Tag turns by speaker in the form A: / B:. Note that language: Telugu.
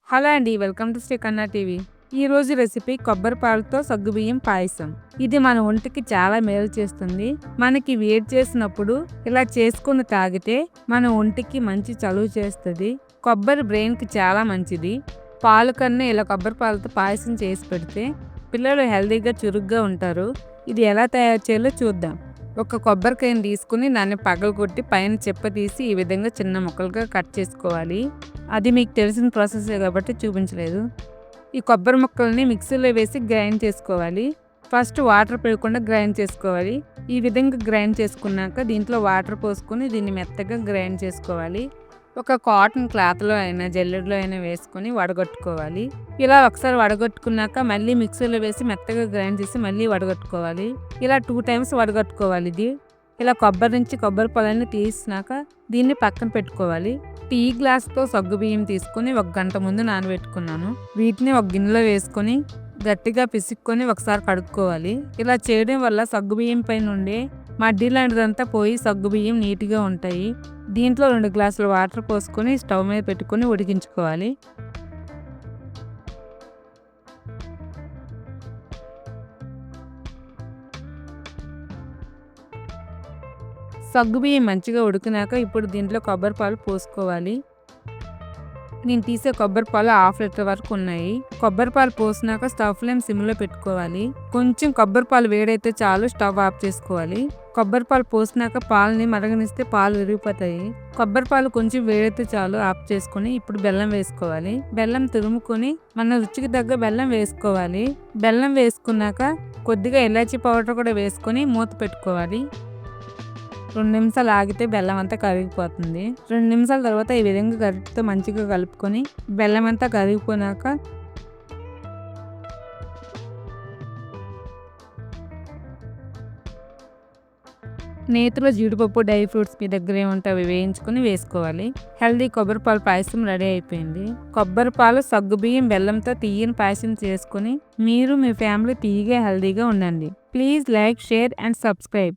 A: హలో అండి, వెల్కమ్ టు శ్రీ కన్నా టీవీ. ఈరోజు రెసిపీ కొబ్బరి పాలతో సగ్గుబియ్యం పాయసం. ఇది మన ఒంటికి చాలా మేలు చేస్తుంది. మనకి వేడి చేసినప్పుడు ఇలా చేసుకుని తాగితే మన ఒంటికి మంచి చలువ చేస్తుంది. కొబ్బరి బ్రెయిన్కి చాలా మంచిది. పాలు కన్నా ఇలా కొబ్బరి పాలతో పాయసం చేసి పెడితే పిల్లలు హెల్తీగా చురుగ్గా ఉంటారు. ఇది ఎలా తయారు చేయాలో చూద్దాం. ఒక కొబ్బరికాయను తీసుకుని దాన్ని పగలగొట్టి పైన చెప్ప తీసి ఈ విధంగా చిన్న ముక్కలుగా కట్ చేసుకోవాలి. అది మీకు తెలిసిన ప్రాసెసే కాబట్టి చూపించలేదు. ఈ కొబ్బరి ముక్కల్ని మిక్సీలో వేసి గ్రైండ్ చేసుకోవాలి. ఫస్ట్ వాటర్ పోయకుండా గ్రైండ్ చేసుకోవాలి. ఈ విధంగా గ్రైండ్ చేసుకున్నాక దీంట్లో వాటర్ పోసుకొని దీన్ని మెత్తగా గ్రైండ్ చేసుకోవాలి. ఒక కాటన్ క్లాత్లో అయినా జల్లెడలో అయినా వేసుకొని వడగొట్టుకోవాలి. ఇలా ఒకసారి వడగొట్టుకున్నాక మళ్ళీ మిక్సీలో వేసి మెత్తగా గ్రైండ్ చేసి మళ్ళీ వడగొట్టుకోవాలి. ఇలా 2 టైమ్స్ వడగొట్టుకోవాలి. ఇది ఇలా కొబ్బరి నుంచి కొబ్బరి పొలాన్ని తీసినాక దీన్ని పక్కన పెట్టుకోవాలి. టీ గ్లాస్తో సగ్గుబియ్యం తీసుకొని 1 గంట ముందు నానబెట్టుకున్నాను. వీటిని ఒక గిన్నెలో వేసుకొని గట్టిగా పిసుక్కొని ఒకసారి కడుక్కోవాలి. ఇలా చేయడం వల్ల సగ్గుబియ్యం పైన ఉండే మడ్డి లాంటిదంతా పోయి సగ్గుబియ్యం నీట్గా ఉంటాయి. దీంట్లో 2 గ్లాసుల వాటర్ పోసుకొని స్టవ్ మీద పెట్టుకొని ఉడికించుకోవాలి. సగ్గుబియ్యం మంచిగా ఉడికినాక ఇప్పుడు దీంట్లో కొబ్బరి పాలు పోసుకోవాలి. నేను తీసే కొబ్బరి పాలు 1/2 లీటర్ వరకు ఉన్నాయి. కొబ్బరి పాలు పోసినాక స్టవ్ ఫ్లేమ్ సిమ్లో పెట్టుకోవాలి. కొంచెం కొబ్బరి పాలు వేడైతే చాలు స్టవ్ ఆఫ్ చేసుకోవాలి. కొబ్బరి పాలు పోసినాక పాలని మరగనిస్తే పాలు విరిగిపోతాయి. కొబ్బరి పాలు కొంచెం వేడైతే చాలు ఆఫ్ చేసుకొని ఇప్పుడు బెల్లం వేసుకోవాలి. బెల్లం తురుముకొని మన రుచికి తగ్గ బెల్లం వేసుకోవాలి. బెల్లం వేసుకున్నాక కొద్దిగా ఇలాచీ పౌడర్ కూడా వేసుకొని మూత పెట్టుకోవాలి. 2 నిమిషాలు ఆగితే బెల్లం అంతా కరిగిపోతుంది. 2 నిమిషాల తర్వాత ఈ విధంగా గరిటెతో మంచిగా కలుపుకొని బెల్లం అంతా కరిగిపోయినాక నేతిలో జీడిపప్పు, డ్రై ఫ్రూట్స్ మీ దగ్గర ఏముంటే అవి వేయించుకొని వేసుకోవాలి. హెల్దీ కొబ్బరి పాలు పాయసం రెడీ అయిపోయింది. కొబ్బరి పాలు, సగ్గుబియ్యం, బెల్లంతో తీయని పాయసం చేసుకుని మీరు మీ ఫ్యామిలీ తీయగా హెల్దీగా ఉండండి. Please like, share and subscribe.